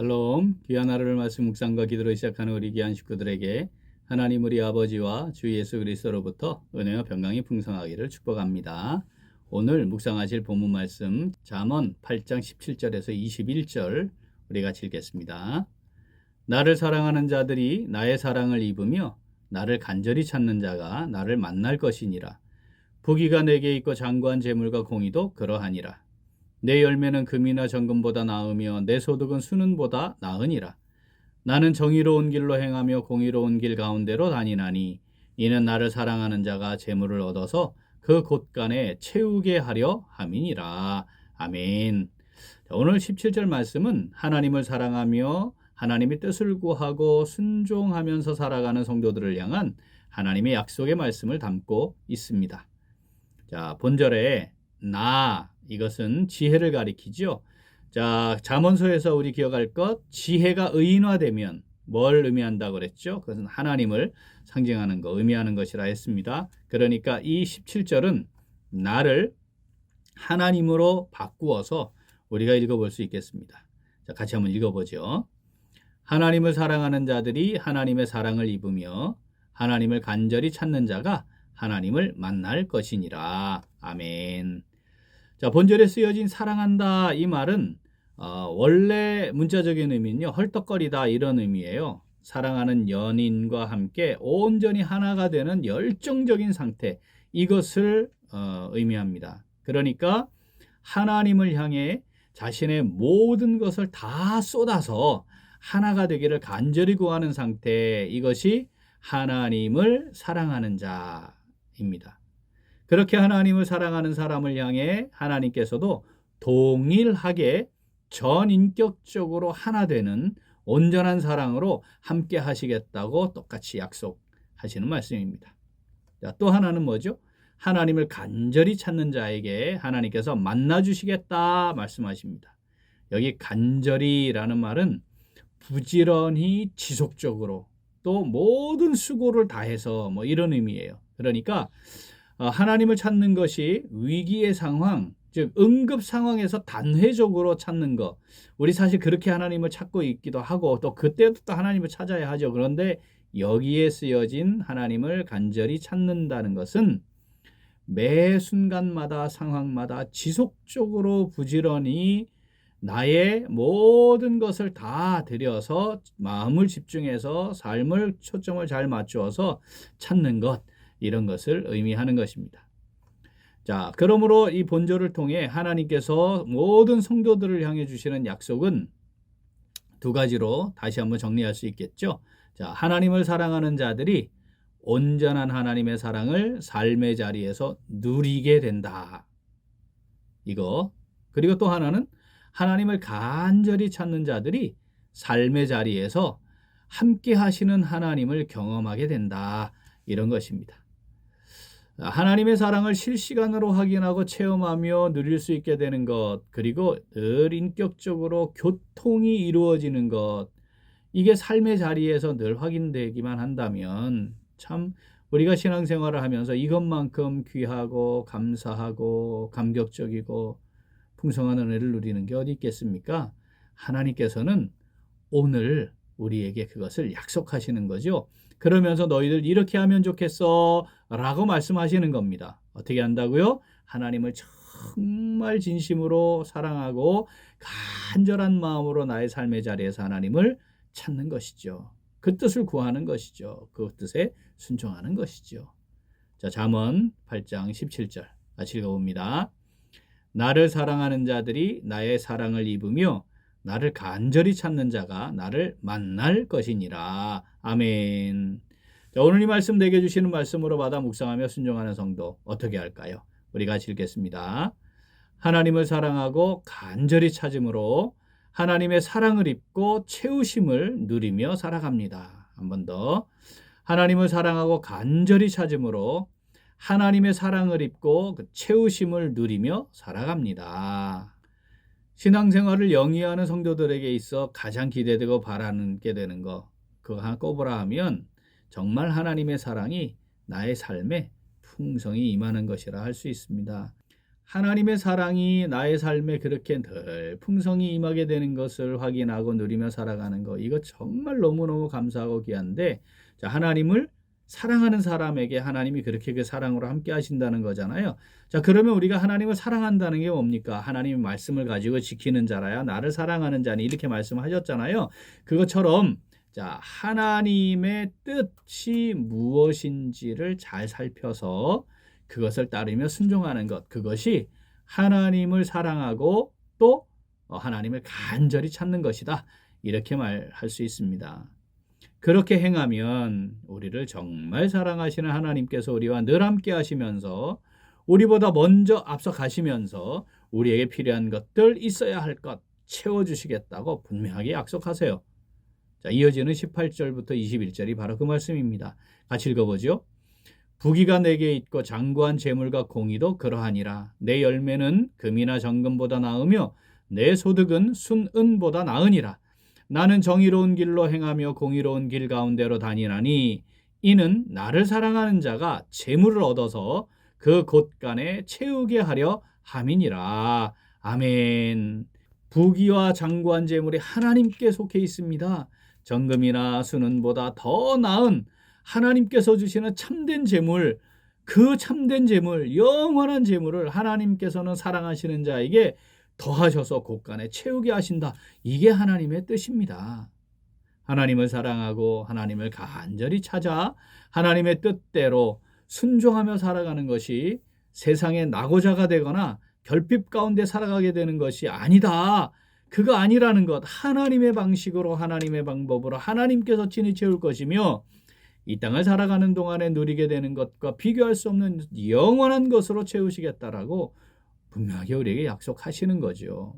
샬롬, 귀한 하루를 말씀 묵상과 기도로 시작하는 우리 귀한 식구들에게 하나님 우리 아버지와 주 예수 그리스도로부터 은혜와 평강이 풍성하기를 축복합니다. 오늘 묵상하실 본문 말씀 잠언 8장 17절에서 21절 우리 같이 읽겠습니다. 나를 사랑하는 자들이 나의 사랑을 입으며 나를 간절히 찾는 자가 나를 만날 것이니라. 부귀가 내게 있고 장구한 재물과 공의도 그러하니라. 내 열매는 금이나 정금보다 나으며 내 소득은 수는보다 나으니라. 나는 정의로운 길로 행하며 공의로운 길 가운데로 다니나니 이는 나를 사랑하는 자가 재물을 얻어서 그 곳간에 채우게 하려 함이니라. 아멘. 오늘 17절 말씀은 하나님을 사랑하며 하나님의 뜻을 구하고 순종하면서 살아가는 성도들을 향한 하나님의 약속의 말씀을 담고 있습니다. 자, 본절에 이것은 지혜를 가리키죠. 자, 잠언서에서 우리 기억할 것, 지혜가 의인화되면 뭘 의미한다고 그랬죠? 그것은 하나님을 상징하는 것, 의미하는 것이라 했습니다. 그러니까 이 17절은 나를 하나님으로 바꾸어서 우리가 읽어볼 수 있겠습니다. 자, 같이 한번 읽어보죠. 하나님을 사랑하는 자들이 하나님의 사랑을 입으며 하나님을 간절히 찾는 자가 하나님을 만날 것이니라. 아멘. 자, 본절에 쓰여진 사랑한다 이 말은 원래 문자적인 의미는요, 헐떡거리다 이런 의미예요. 사랑하는 연인과 함께 온전히 하나가 되는 열정적인 상태, 이것을 의미합니다. 그러니까 하나님을 향해 자신의 모든 것을 다 쏟아서 하나가 되기를 간절히 구하는 상태, 이것이 하나님을 사랑하는 자입니다. 그렇게 하나님을 사랑하는 사람을 향해 하나님께서도 동일하게 전인격적으로 하나 되는 온전한 사랑으로 함께 하시겠다고 똑같이 약속하시는 말씀입니다. 자, 또 하나는 뭐죠? 하나님을 간절히 찾는 자에게 하나님께서 만나주시겠다 말씀하십니다. 여기 간절히라는 말은 부지런히 지속적으로 또 모든 수고를 다해서 이런 의미예요. 그러니까 하나님을 찾는 것이 위기의 상황, 즉 응급 상황에서 단회적으로 찾는 것. 우리 사실 그렇게 하나님을 찾고 있기도 하고 또 그때도 또 하나님을 찾아야 하죠. 그런데 여기에 쓰여진 하나님을 간절히 찾는다는 것은 매 순간마다 상황마다 지속적으로 부지런히 나의 모든 것을 다 들여서 마음을 집중해서 삶을 초점을 잘 맞추어서 찾는 것, 이런 것을 의미하는 것입니다. 자, 그러므로 이 본절을 통해 하나님께서 모든 성도들을 향해 주시는 약속은 두 가지로 다시 한번 정리할 수 있겠죠. 자, 하나님을 사랑하는 자들이 온전한 하나님의 사랑을 삶의 자리에서 누리게 된다. 이거. 그리고 또 하나는 하나님을 간절히 찾는 자들이 삶의 자리에서 함께 하시는 하나님을 경험하게 된다. 이런 것입니다. 하나님의 사랑을 실시간으로 확인하고 체험하며 누릴 수 있게 되는 것, 그리고 늘 인격적으로 교통이 이루어지는 것, 이게 삶의 자리에서 늘 확인되기만 한다면 참 우리가 신앙생활을 하면서 이것만큼 귀하고 감사하고 감격적이고 풍성한 은혜를 누리는 게 어디 있겠습니까? 하나님께서는 오늘 우리에게 그것을 약속하시는 거죠. 그러면서 너희들 이렇게 하면 좋겠어 라고 말씀하시는 겁니다. 어떻게 한다고요? 하나님을 정말 진심으로 사랑하고 간절한 마음으로 나의 삶의 자리에서 하나님을 찾는 것이죠. 그 뜻을 구하는 것이죠. 그 뜻에 순종하는 것이죠. 자, 잠언 8장 17절 같이 읽어봅니다. 나를 사랑하는 자들이 나의 사랑을 입으며 나를 간절히 찾는 자가 나를 만날 것이니라. 아멘. 자, 오늘 이 말씀 내게 주시는 말씀으로 받아 묵상하며 순종하는 성도 어떻게 할까요? 우리 같이 읽겠습니다. 하나님을 사랑하고 간절히 찾음으로 하나님의 사랑을 입고 채우심을 누리며 살아갑니다. 한 번 더. 하나님을 사랑하고 간절히 찾음으로 하나님의 사랑을 입고 그 채우심을 누리며 살아갑니다. 신앙생활을 영위하는 성도들에게 있어 가장 기대되고 바라는 게 되는 거, 그거 하나 꼽으라 하면 정말 하나님의 사랑이 나의 삶에 풍성히 임하는 것이라 할 수 있습니다. 하나님의 사랑이 나의 삶에 그렇게 늘 풍성히 임하게 되는 것을 확인하고 누리며 살아가는 거, 이거 정말 너무너무 감사하고 귀한데, 자, 하나님을 사랑하는 사람에게 하나님이 그렇게 그 사랑으로 함께 하신다는 거잖아요. 자, 그러면 우리가 하나님을 사랑한다는 게 뭡니까? 하나님의 말씀을 가지고 지키는 자라야 나를 사랑하는 자니, 이렇게 말씀하셨잖아요. 그것처럼 자, 하나님의 뜻이 무엇인지를 잘 살펴서 그것을 따르며 순종하는 것, 그것이 하나님을 사랑하고 또 하나님을 간절히 찾는 것이다, 이렇게 말할 수 있습니다. 그렇게 행하면 우리를 정말 사랑하시는 하나님께서 우리와 늘 함께 하시면서 우리보다 먼저 앞서 가시면서 우리에게 필요한 것들, 있어야 할 것 채워주시겠다고 분명하게 약속하세요. 자, 이어지는 18절부터 21절이 바로 그 말씀입니다. 같이 읽어보죠. 부귀가 내게 있고 장구한 재물과 공의도 그러하니라. 내 열매는 금이나 정금보다 나으며 내 소득은 순은보다 나으니라. 나는 정의로운 길로 행하며 공의로운 길 가운데로 다니나니 이는 나를 사랑하는 자가 재물을 얻어서 그 곳간에 채우게 하려 함이니라. 아멘. 부귀와 장구한 재물이 하나님께 속해 있습니다. 정금이나 순은보다 더 나은 하나님께서 주시는 참된 재물, 그 참된 재물, 영원한 재물을 하나님께서는 사랑하시는 자에게 더하셔서 곳간에 채우게 하신다. 이게 하나님의 뜻입니다. 하나님을 사랑하고 하나님을 간절히 찾아 하나님의 뜻대로 순종하며 살아가는 것이 세상의 낙오자가 되거나 결핍 가운데 살아가게 되는 것이 아니다. 그거 아니라는 것, 하나님의 방식으로 하나님의 방법으로 하나님께서 친히 채울 것이며 이 땅을 살아가는 동안에 누리게 되는 것과 비교할 수 없는 영원한 것으로 채우시겠다라고 분명하게 우리에게 약속하시는 거죠.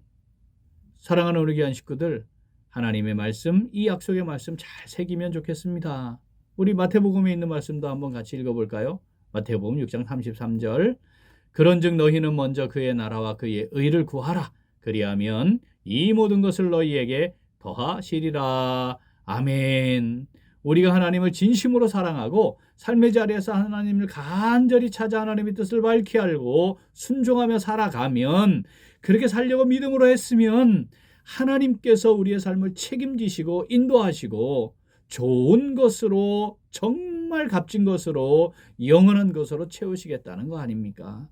사랑하는 우리 귀한 식구들, 하나님의 말씀, 이 약속의 말씀 잘 새기면 좋겠습니다. 우리 마태복음에 있는 말씀도 한번 같이 읽어볼까요? 마태복음 6장 33절. 그런즉 너희는 먼저 그의 나라와 그의 의를 구하라. 그리하면 이 모든 것을 너희에게 더하시리라. 아멘. 우리가 하나님을 진심으로 사랑하고 삶의 자리에서 하나님을 간절히 찾아 하나님의 뜻을 밝히 알고 순종하며 살아가면, 그렇게 살려고 믿음으로 했으면 하나님께서 우리의 삶을 책임지시고 인도하시고 좋은 것으로, 정말 값진 것으로, 영원한 것으로 채우시겠다는 거 아닙니까?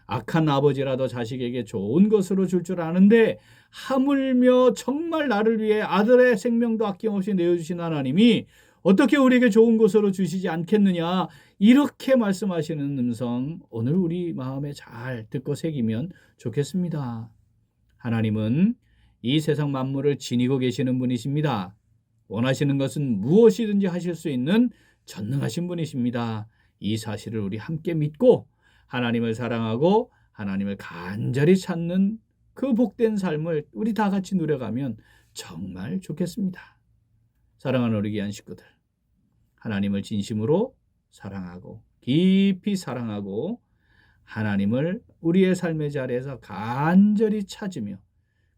악한 아버지라도 자식에게 좋은 것으로 줄 아는데 하물며 정말 나를 위해 아들의 생명도 아낌없이 내어주신 하나님이 어떻게 우리에게 좋은 것으로 주시지 않겠느냐, 이렇게 말씀하시는 음성, 오늘 우리 마음에 잘 듣고 새기면 좋겠습니다. 하나님은 이 세상 만물을 지니고 계시는 분이십니다. 원하시는 것은 무엇이든지 하실 수 있는 전능하신 분이십니다. 이 사실을 우리 함께 믿고 하나님을 사랑하고 하나님을 간절히 찾는 그 복된 삶을 우리 다 같이 누려가면 정말 좋겠습니다. 사랑하는 우리 귀한 식구들, 하나님을 진심으로 사랑하고 깊이 사랑하고 하나님을 우리의 삶의 자리에서 간절히 찾으며,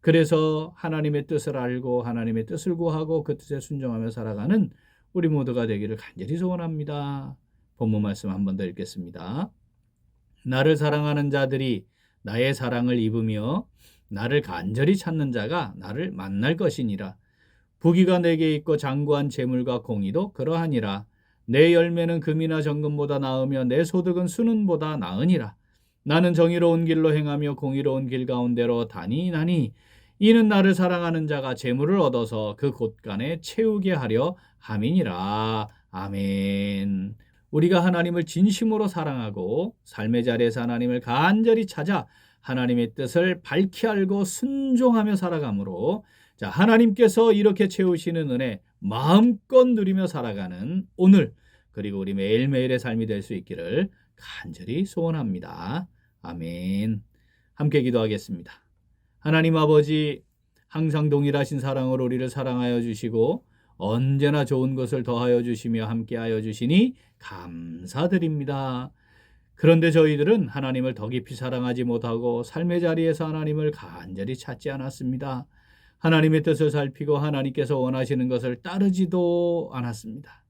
그래서 하나님의 뜻을 알고 하나님의 뜻을 구하고 그 뜻에 순종하며 살아가는 우리 모두가 되기를 간절히 소원합니다. 본문 말씀 한 번 더 읽겠습니다. 나를 사랑하는 자들이 나의 사랑을 입으며 나를 간절히 찾는 자가 나를 만날 것이니라. 부귀가 내게 있고 장구한 재물과 공의도 그러하니라. 내 열매는 금이나 정금보다 나으며 내 소득은 순은보다 나으니라. 나는 정의로운 길로 행하며 공의로운 길 가운데로 다니나니 이는 나를 사랑하는 자가 재물을 얻어서 그 곳간에 채우게 하려 함이니라. 아멘. 우리가 하나님을 진심으로 사랑하고 삶의 자리에서 하나님을 간절히 찾아 하나님의 뜻을 밝히 알고 순종하며 살아가므로, 자, 하나님께서 이렇게 채우시는 은혜 마음껏 누리며 살아가는 오늘, 그리고 우리 매일매일의 삶이 될 수 있기를 간절히 소원합니다. 아멘. 함께 기도하겠습니다. 하나님 아버지, 항상 동일하신 사랑으로 우리를 사랑하여 주시고 언제나 좋은 것을 더하여 주시며 함께하여 주시니 감사드립니다. 그런데 저희들은 하나님을 더 깊이 사랑하지 못하고 삶의 자리에서 하나님을 간절히 찾지 않았습니다. 하나님의 뜻을 살피고 하나님께서 원하시는 것을 따르지도 않았습니다.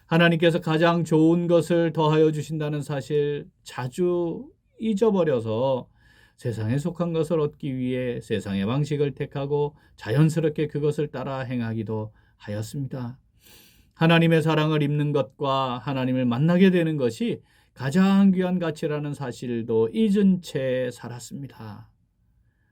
하나님께서 가장 좋은 것을 더하여 주신다는 사실 자주 잊어버려서 세상에 속한 것을 얻기 위해 세상의 방식을 택하고 자연스럽게 그것을 따라 행하기도 하였습니다. 하나님의 사랑을 입는 것과 하나님을 만나게 되는 것이 가장 귀한 가치라는 사실도 잊은 채 살았습니다.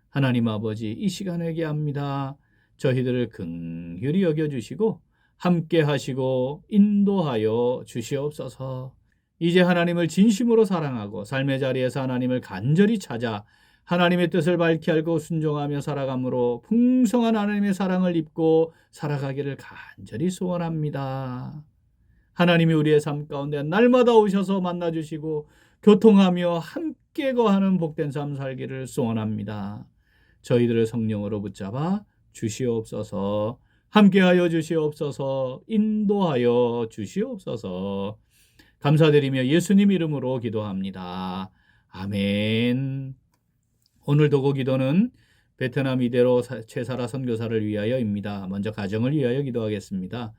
하나님 아버지, 이 시간에 얘기합니다. 저희들을 긍휼히 여겨주시고 함께 하시고 인도하여 주시옵소서. 이제 하나님을 진심으로 사랑하고 삶의 자리에서 하나님을 간절히 찾아 하나님의 뜻을 밝히 알고 순종하며 살아감으로 풍성한 하나님의 사랑을 입고 살아가기를 간절히 소원합니다. 하나님이 우리의 삶 가운데 날마다 오셔서 만나주시고 교통하며 함께 거하는 복된 삶 살기를 소원합니다. 저희들을 성령으로 붙잡아 주시옵소서. 함께하여 주시옵소서. 인도하여 주시옵소서. 감사드리며 예수님 이름으로 기도합니다. 아멘. 오늘 도고 기도는 베트남 이대로 최사라 선교사를 위하여입니다. 먼저 가정을 위하여 기도하겠습니다.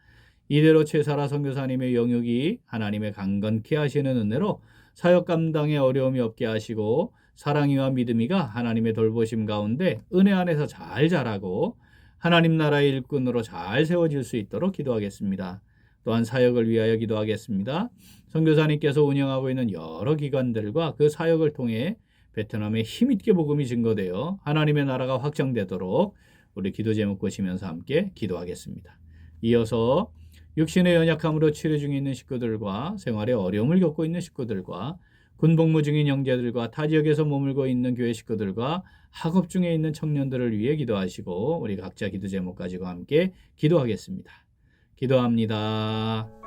이대로 최사라 선교사님의 영육이 하나님의 강건케 하시는 은혜로 사역 감당에 어려움이 없게 하시고 사랑이와 믿음이가 하나님의 돌보심 가운데 은혜 안에서 잘 자라고 하나님 나라의 일꾼으로 잘 세워질 수 있도록 기도하겠습니다. 또한 사역을 위하여 기도하겠습니다. 선교사님께서 운영하고 있는 여러 기관들과 그 사역을 통해 베트남에 힘있게 복음이 증거되어 하나님의 나라가 확장되도록 우리 기도 제목 보시면서 함께 기도하겠습니다. 이어서 육신의 연약함으로 치료 중에 있는 식구들과 생활에 어려움을 겪고 있는 식구들과 군복무 중인 형제들과 타 지역에서 머물고 있는 교회 식구들과 학업 중에 있는 청년들을 위해 기도하시고 우리 각자 기도 제목 가지고 함께 기도하겠습니다. 기도합니다.